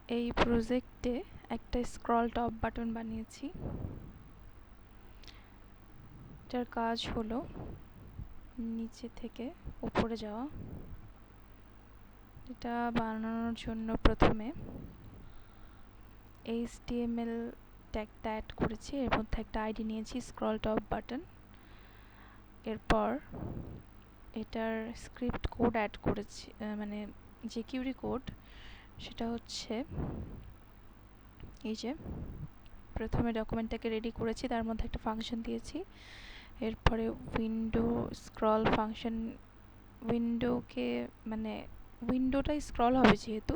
এই প্রজেক্টে একটা স্ক্রল টপ বাটন বানিয়েছি। এটার কাজ হলো নিচে থেকে উপরে যাওয়া। এটা বানানোর জন্য প্রথমে HTML ট্যাগটা অ্যাড করেছি, এর মধ্যে একটা আইডি নিয়েছি স্ক্রল টপ বাটন। এরপর এটার স্ক্রিপ্ট কোড অ্যাড করেছি, মানে jQuery কোড। সেটা হচ্ছে এই যে প্রথমে ডকুমেন্টটাকে রেডি করেছি, তার মধ্যে একটা ফাংশন দিয়েছি। এরপরে উইন্ডো স্ক্রল ফাংশন, উইন্ডোকে মানে উইন্ডোটাই স্ক্রল হবে যেহেতু,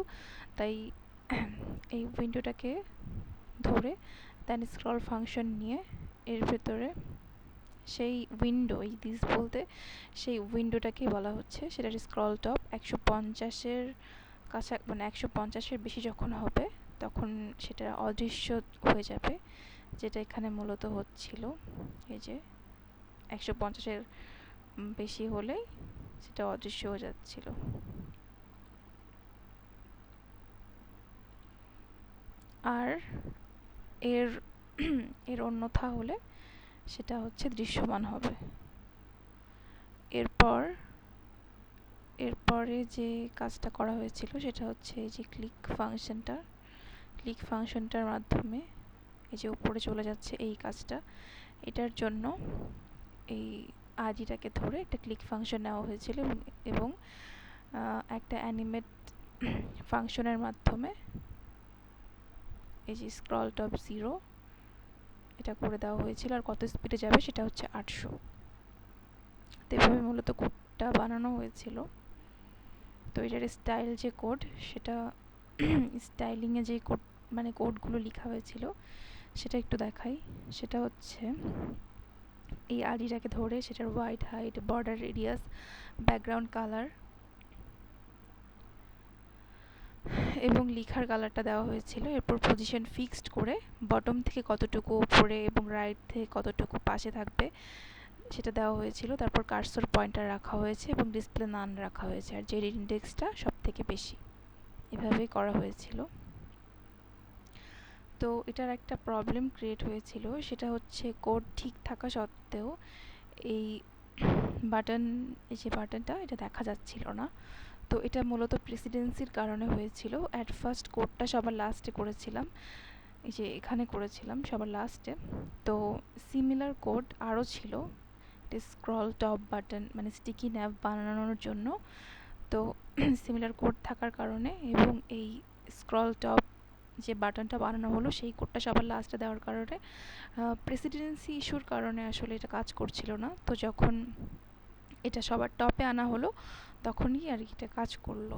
তাই এই উইন্ডোটাকে ধরে দেন স্ক্রল ফাংশন নিয়ে এর ভেতরে সেই উইন্ডো, এই দিস বলতে সেই উইন্ডোটাকেই বলা হচ্ছে, সেটার স্ক্রল টপ 150-এর কাছা, মানে 150-এর বেশি যখন হবে তখন সেটা অদৃশ্য হয়ে যাবে, যেটা এখানে মূলত হচ্ছিল। এই যে 150-এর বেশি হলেই সেটা অদৃশ্য হয়ে যাচ্ছিল। আর এর এর অন্যথা হলে সেটা হচ্ছে দৃশ্যমান হবে। এরপরে যে কাজটা করা হয়েছিল সেটা হচ্ছে এই যে ক্লিক ফাংশনটার মাধ্যমে এই যে উপরে চলে যাচ্ছে এই কাজটা। এটার জন্য এই আইডিটাকে ধরে একটা ক্লিক ফাংশন নেওয়া হয়েছিল এবং একটা অ্যানিমেট ফাংশনের মাধ্যমে এই যে স্ক্রল টপ 0 এটা করে দেওয়া হয়েছিল। আর কত স্পিডে যাবে সেটা হচ্ছে 800। তো এভাবে মূলত কোডটা বানানো হয়েছিল। তো এটার স্টাইল যে কোড, সেটা স্টাইলিংয়ে যে কোড মানে কোডগুলো লেখা হয়েছিল সেটা একটু দেখাই। সেটা হচ্ছে এই আইডিটাকে ধরে সেটার white height, border radius, background colour এবং লেখার কালারটা দেওয়া হয়েছিল। এরপর পজিশন ফিক্সড করে বটম থেকে কতটুকু উপরে এবং রাইট থেকে কতটুকু পাশে থাকবে সেটা দেওয়া হয়েছিল। তারপর কার্সর পয়েন্টার রাখা হয়েছে এবং ডিসপ্লে নান রাখা হয়েছে, আর জেড ইন্ডেক্সটা সব থেকে বেশি। এভাবেই করা হয়েছিল। তো এটার একটা প্রবলেম ক্রিয়েট হয়েছিল, সেটা হচ্ছে কোড ঠিক থাকা সত্ত্বেও এই বাটন, এই যে বাটনটা এটা দেখা যাচ্ছিল না। তো এটা মূলত প্রেসিডেন্সির কারণে হয়েছিল। অ্যাট ফার্স্ট কোডটা সবার লাস্টে করেছিলাম, এই যে এখানে করেছিলাম সবার লাস্টে। তো সিমিলার কোড আরও ছিল স্ক্রল টপ বাটন মানে স্টিকি ন্যাপ বানানোর জন্য। তো সিমিলার কোড থাকার কারণে এবং এই স্ক্রল টপ যে বাটনটা বানানো হলো সেই কোডটা সবার লাস্টে দেওয়ার কারণে প্রেসিডেন্সি ইস্যুর কারণে আসলে এটা কাজ করছিল না। তো যখন এটা সবার টপে আনা হলো তখনই আর এটা কাজ করলো।